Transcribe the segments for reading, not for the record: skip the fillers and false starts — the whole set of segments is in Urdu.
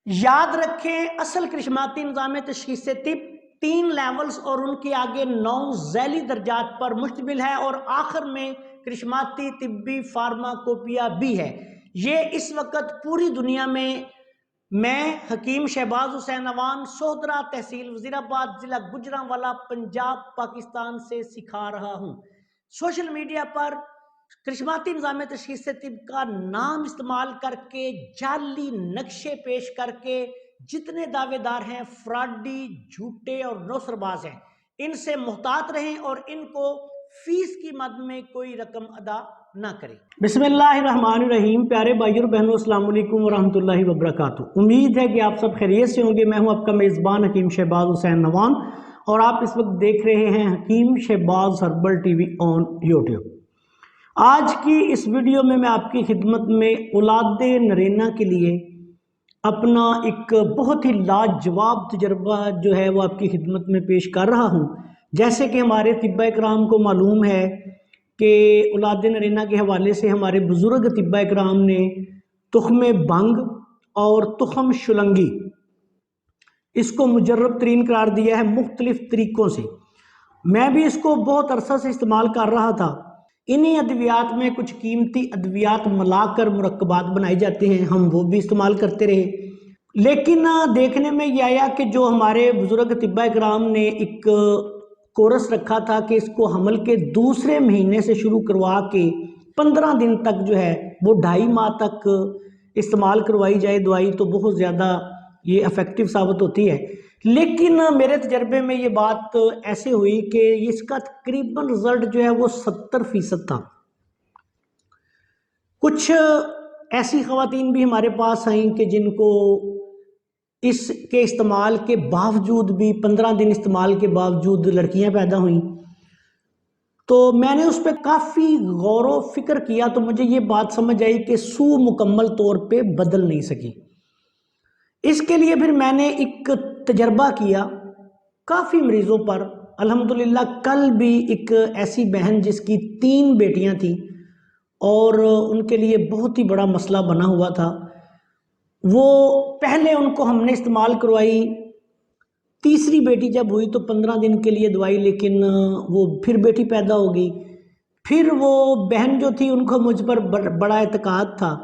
یاد رکھیں اصل کرشماتی نظام تشخیص طب 3 لیولز اور ان کے آگے 9 ذیلی درجات پر مشتمل ہے اور آخر میں کرشماتی طبی فارماکوپیا بھی ہے۔ یہ اس وقت پوری دنیا میں حکیم شہباز حسین نوان سوہدرا تحصیل وزیرآباد ضلع گوجرانوالا پنجاب پاکستان سے سکھا رہا ہوں۔ سوشل میڈیا پر کرشماتی نظام تشخیص طب کا نام استعمال کر کے جعلی نقشے پیش کر کے جتنے دعوے دار ہیں فراڈی، جھوٹے اور نوسرباز ہیں، ان سے محتاط رہیں اور ان کو فیس کی مد میں کوئی رقم ادا نہ کریں۔ بسم اللہ الرحمن الرحیم۔ پیارے بھائیو اور بہنوں، السلام علیکم ورحمۃ اللہ وبرکاتہ۔ امید ہے کہ آپ سب خیریت سے ہوں گے۔ میں ہوں آپ کا میزبان حکیم شہباز حسین نوان اور آپ اس وقت دیکھ رہے ہیں Hakim Shahbaz herbal T V on YouTube. آج کی اس ویڈیو میں آپ کی خدمت میں اولاد نرینہ کے لیے اپنا ایک بہت ہی لاجواب تجربہ جو ہے وہ آپ کی خدمت میں پیش کر رہا ہوں۔ جیسے کہ ہمارے طباء کرام کو معلوم ہے کہ اولاد نرینہ کے حوالے سے ہمارے بزرگ طباء کرام نے تخم بنگ اور تخم شلنگی اس کو مجرب ترین قرار دیا ہے مختلف طریقوں سے۔ میں بھی اس کو بہت عرصہ سے استعمال کر رہا تھا۔ انہی ادویات میں کچھ قیمتی ادویات ملا کر مرکبات بنائے جاتے ہیں، ہم وہ بھی استعمال کرتے رہے، لیکن دیکھنے میں یہ آیا کہ جو ہمارے بزرگ طباء کرام نے ایک کورس رکھا تھا کہ اس کو حمل کے دوسرے مہینے سے شروع کروا کے 15 دن تک جو ہے وہ 2.5 ماہ تک استعمال کروائی جائے دوائی، تو بہت زیادہ یہ افیکٹو ثابت ہوتی ہے۔ لیکن میرے تجربے میں یہ بات ایسے ہوئی کہ اس کا تقریباً رزلٹ جو ہے وہ 70% تھا۔ کچھ ایسی خواتین بھی ہمارے پاس آئیں کہ جن کو اس کے استعمال کے باوجود بھی 15 دن استعمال کے باوجود لڑکیاں پیدا ہوئیں۔ تو میں نے اس پہ کافی غور و فکر کیا تو مجھے یہ بات سمجھ آئی کہ سو مکمل طور پہ بدل نہیں سکی۔ اس کے لیے پھر میں نے ایک تجربہ کیا کافی مریضوں پر۔ الحمدللہ کل بھی ایک ایسی بہن جس کی 3 بیٹیاں تھیں اور ان کے لیے بہت ہی بڑا مسئلہ بنا ہوا تھا، وہ پہلے ان کو ہم نے استعمال کروائی، تیسری بیٹی جب ہوئی تو 15 دن کے لیے دوائی، لیکن وہ پھر بیٹی پیدا ہو گئی۔ پھر وہ بہن جو تھی ان کو مجھ پر بڑا اعتقاد تھا،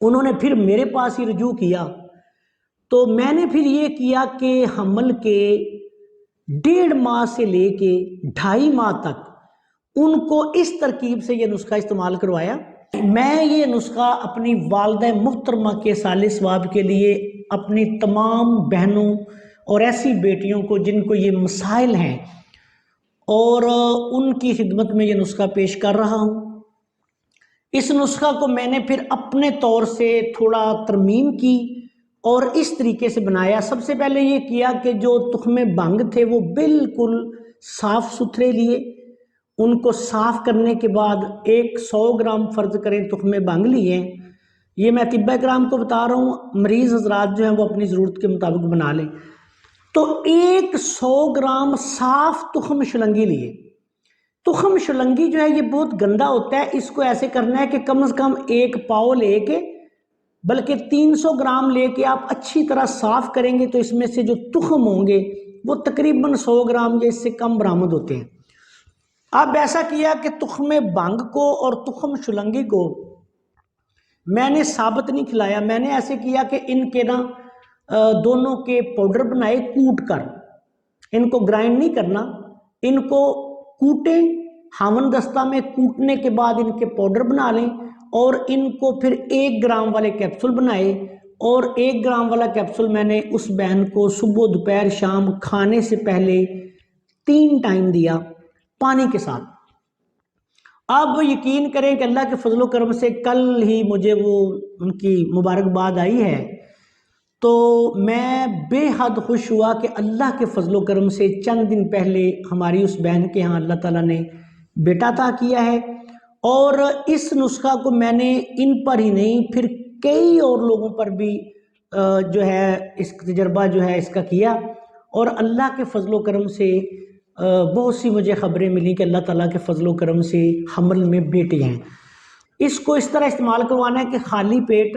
انہوں نے پھر میرے پاس ہی رجوع کیا۔ تو میں نے پھر یہ کیا کہ حمل کے 1.5 ماہ سے لے کے 2.5 ماہ تک ان کو اس ترکیب سے یہ نسخہ استعمال کروایا۔ میں یہ نسخہ اپنی والدہ محترمہ کے صالح ثواب کے لیے اپنی تمام بہنوں اور ایسی بیٹیوں کو جن کو یہ مسائل ہیں اور ان کی خدمت میں یہ نسخہ پیش کر رہا ہوں۔ اس نسخہ کو میں نے پھر اپنے طور سے تھوڑا ترمیم کی اور اس طریقے سے بنایا۔ سب سے پہلے یہ کیا کہ جو تخم بنگ تھے وہ بالکل صاف ستھرے لیے، ان کو صاف کرنے کے بعد 100 گرام فرض کریں تخم بنگ لیے۔ یہ میں طباء کرام کو بتا رہا ہوں، مریض حضرات جو ہیں وہ اپنی ضرورت کے مطابق بنا لیں۔ تو 100 گرام صاف تخم شلنگی لیے۔ تخم شلنگی جو ہے یہ بہت گندا ہوتا ہے، اس کو ایسے کرنا ہے کہ کم از کم 1 پاؤ لے کے، بلکہ 300 گرام لے کے آپ اچھی طرح صاف کریں گے تو اس میں سے جو تخم ہوں گے وہ تقریباً 100 گرام یا اس سے کم برآمد ہوتے ہیں۔ اب ایسا کیا کہ تخم بنگ کو اور تخم شلنگی کو میں نے ثابت نہیں کھلایا، میں نے ایسے کیا کہ ان کے دونوں کے پاؤڈر بنائے کوٹ کر، ان کو گرائنڈ نہیں کرنا، ان کو کوٹیں، ہاون دستہ میں کوٹنے کے بعد ان کے پاؤڈر بنا لیں اور ان کو پھر 1 گرام والے کیپسول بنائے، اور 1 گرام والا کیپسول میں نے اس بہن کو صبح دوپہر شام کھانے سے پہلے 3 ٹائم دیا پانی کے ساتھ۔ اب یقین کریں کہ اللہ کے فضل و کرم سے کل ہی مجھے وہ ان کی مبارکباد آئی ہے، تو میں بے حد خوش ہوا کہ اللہ کے فضل و کرم سے چند دن پہلے ہماری اس بہن کے ہاں اللہ تعالیٰ نے بیٹا عطا کیا ہے۔ اور اس نسخہ کو میں نے ان پر ہی نہیں پھر کئی اور لوگوں پر بھی جو ہے اس تجربہ جو ہے اس کا کیا، اور اللہ کے فضل و کرم سے بہت سی مجھے خبریں ملیں کہ اللہ تعالیٰ کے فضل و کرم سے حمل میں بیٹے ہیں۔ اس کو اس طرح استعمال کروانا ہے کہ خالی پیٹ